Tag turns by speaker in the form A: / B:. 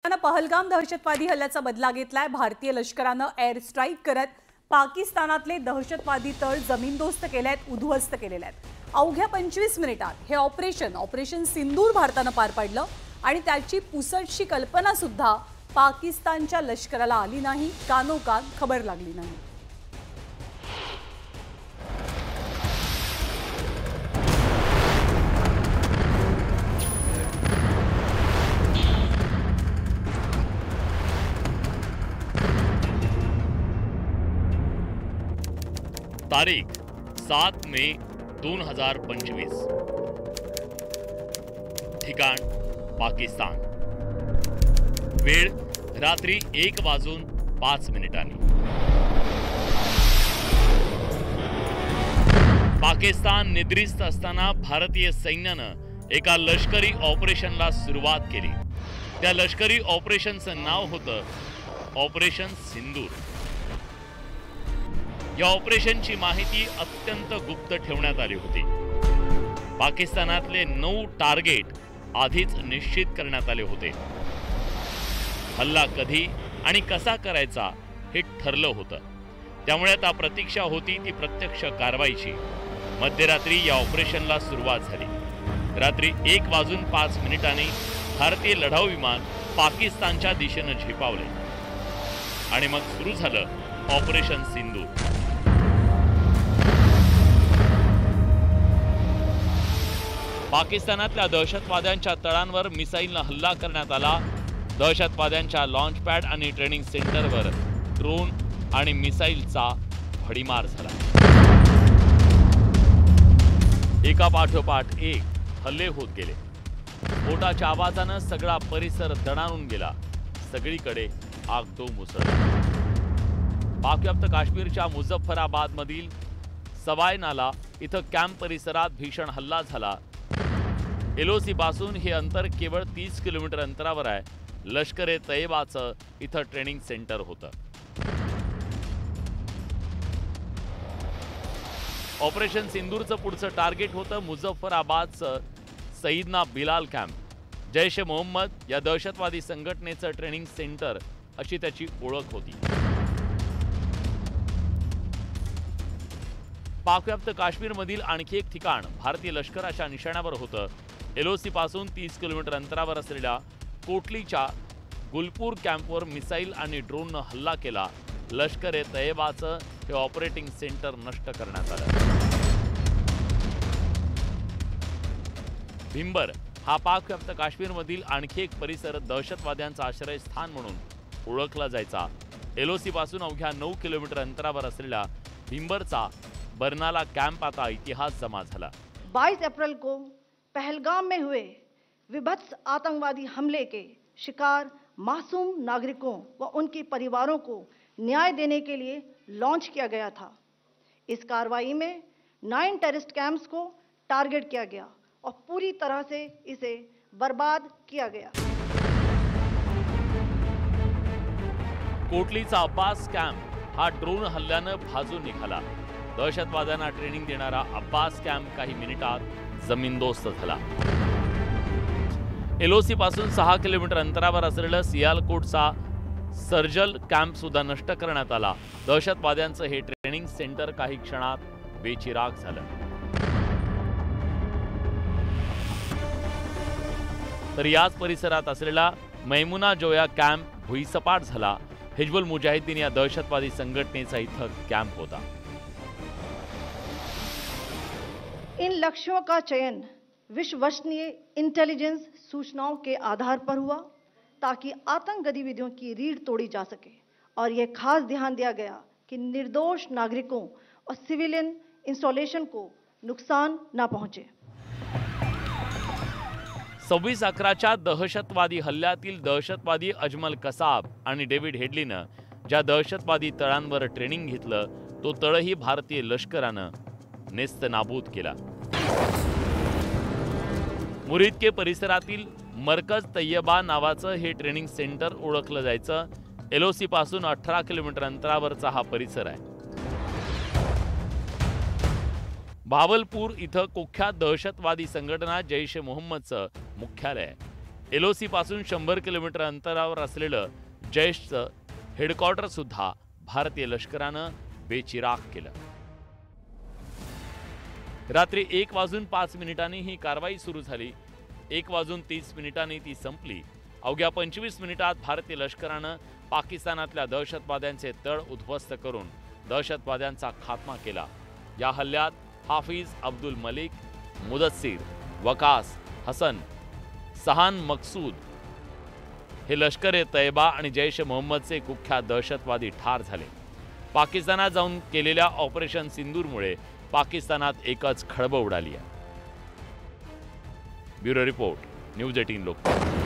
A: पहलगाम दहशतवादी हल्ल्याचा बदला घेतलाय। भारतीय लष्कराने एअर स्ट्राईक करत पाकिस्तानातले दहशतवादी तळ जमीनदोस्त केलेत, उद्ध्वस्त केलेले आहेत। अवघ्या 25 मिनिटात हे ऑपरेशन सिंदूर भारताने पार पाडलं आणि त्याची पुसटशी कल्पना सुद्धा पाकिस्तानच्या लष्कराला आली नाही, कानोकान खबर लागली नाही।
B: तारीख 7 मे 2025, ठिकाण पाकिस्तान, वेळ रात्री 1:05। पाकिस्तान निद्रिस्त असताना भारतीय सैन्यानं एका लष्करी ऑपरेशनला सुरुवात केली। त्या लष्करी ऑपरेशनचं नाव होतं ऑपरेशन सिंदूर। या ऑपरेशनची माहिती अत्यंत गुप्त ठेवण्यात आली होती। पाकिस्तानातले 9 टार्गेट आधीच निश्चित करण्यात आले होते। हल्ला कधी आणि कसा करायचा हे ठरलं होतं। त्यामुळे आता प्रतीक्षा होती ती प्रत्यक्ष कारवाईची। मध्यरात्री या ऑपरेशनला सुरुवात झाली। रात्री 1:05 भारतीय लढाऊ विमान पाकिस्तानच्या दिशेने झेपावले आणि मग सुरू झालं ऑपरेशन सिंदूर। पाकिस्तानातल्या दहशतवाद्यांच्या तळांवर मिसाईलनं हल्ला करण्यात आला। दहशतवाद्यांच्या लॉन्च पॅड आणि ट्रेनिंग सेंटरवर ड्रोन आणि मिसाईलचा भडीमार झाला। एकापाठोपाठ एक हल्ले होत गेले। स्फोटाच्या आवाजानं सगळा परिसर दणाणून गेला। सगळीकडे आगडोंब उसळला। पाकव्याप्त काश्मीरच्या मुझफ्फराबाद मधील सवाय नाला इथं कॅम्प परिसरात भीषण हल्ला झाला। एलओसी पासून हे अंतर केवळ 30 किलोमीटर अंतरावर आहे। लष्कर-ए-तैयबाचं इथं ट्रेनिंग सेंटर होतं। ऑपरेशन सिंदूरचं पुढचं टार्गेट होतं मुझफ्फराबादचं सईदना बिलाल कॅम्प। जैश-ए-मोहम्मद या दहशतवादी संघटनेचं ट्रेनिंग सेंटर अशी त्याची ओळख होती। पाकव्याप्त काश्मीरमधील आणखी एक ठिकाण भारतीय लष्कराच्या निशाण्यावर होतं। एलओसी पासून 30 किलोमीटर अंतरावर असलेल्या कोटलीच्या गुलपूर कॅम्पवर मिसाईल आणि ड्रोननं हल्ला केला। लष्कर-ए-तैयबाचं हे ऑपरेटिंग सेंटर नष्ट करण्यात आलं। भिंबर हा पाकव्याप्त काश्मीरमधील आणखी एक परिसर दहशतवाद्यांचं आश्रयस्थान म्हणून ओळखला जायचा। एलओसी पासून अवघ्या 9 किलोमीटर अंतरावर असलेल्या भिंबरचा बरनाला कैंप आता इतिहास जमा झाला।
C: 22 अप्रैल को पहलगाम में हुए विभत्स आतंकवादी हमले के शिकार मासूम नागरिकों व उनके परिवारों को न्याय देने के लिए लॉन्च किया गया था। इस कार्रवाई में 9 टेररिस्ट कैंप्स को टारगेट किया गया और पूरी तरह से इसे बर्बाद किया गया।
B: कोटलीचा अब्बास कॅम्प हा ड्रोन हल्ल्यानं भाजून निघाला। दहशतवाद्यांना ट्रेनिंग देणारा अब्बास कॅम्प काही मिनिटात जमीनदोस्त झाला। एलओसी पासून 6 किलोमीटर अंतरावर असलेलं सियालकोटचा सर्जल कॅम्प सुद्धा नष्ट करण्यात आला। दहशतवाद्यांचं हे ट्रेनिंग सेंटर काही क्षणात बेचिराग झालं। तर याच परिसरात असलेला मैमुना जोया कॅम्प भुईसपाट झाला। हिजबुल मुजाहिदीन या दहशतवादी संघटनेचा इथं कॅम्प होता।
C: इन लक्ष्यों का चयन विश्वसनीय इंटेलिजेंस सूचनाओं के आधार पर हुआ ताकि आतंक गतिविधियों की रीढ़ तोड़ी जा सके और यह खास ध्यान दिया गया कि निर्दोष नागरिकों और सिविलियन इंस्टॉलेशन को नुकसान न पहुंचे।
B: 26/11च्या दहशतवादी हल्ल्यातील दहशतवादी अजमल कसाब आणि डेव्हिड हेडलीनं ज्या दहशतवादी तळांवर ट्रेनिंग घेतलं तो तळही भारतीय लष्करानं नेस्तनाबूद केला। मुरीद परिसरातील मरकज तैयबा नावाचं हे ट्रेनिंग सेंटर ओळखलं जायचं। एलओसी पासून 18 किलोमीटर अंतरावरचा हा परिसर आहे। भावलपूर इथं कुख्यात दहशतवादी संघटना जैश-ए-मोहम्मदचं मुख्यालय आहे। LOC पासून 100 किलोमीटर अंतरावर असलेलं जैशचं हेडक्वार्टर सुद्धा भारतीय लष्करानं बेचिराख केलं. रात्री 1:05 ही कारवाई सुरू झाली. 1:30 ती संपली. अवघ्या 25 मिनिटात भारतीय लष्करानं पाकिस्तानातल्या दहशतवाद्यांचे तळ उद्ध्वस्त करून दहशतवाद्यांचा खात्मा केला. या हल्ल्यात हाफिज अब्दुल मलिक, मुदस्सीर, वकास, हसन, सहान मकसूद हे लष्कर-ए-तैयबा आणि जैश मोहम्मदचे कुख्यात दहशतवादी ठार झाले. पाकिस्तानात जाऊन केलेल्या ऑपरेशन सिंदूरमुळे पाकिस्तानात एकच खळबळ उडाली आहे. Bureau report, news 18 Lokmat.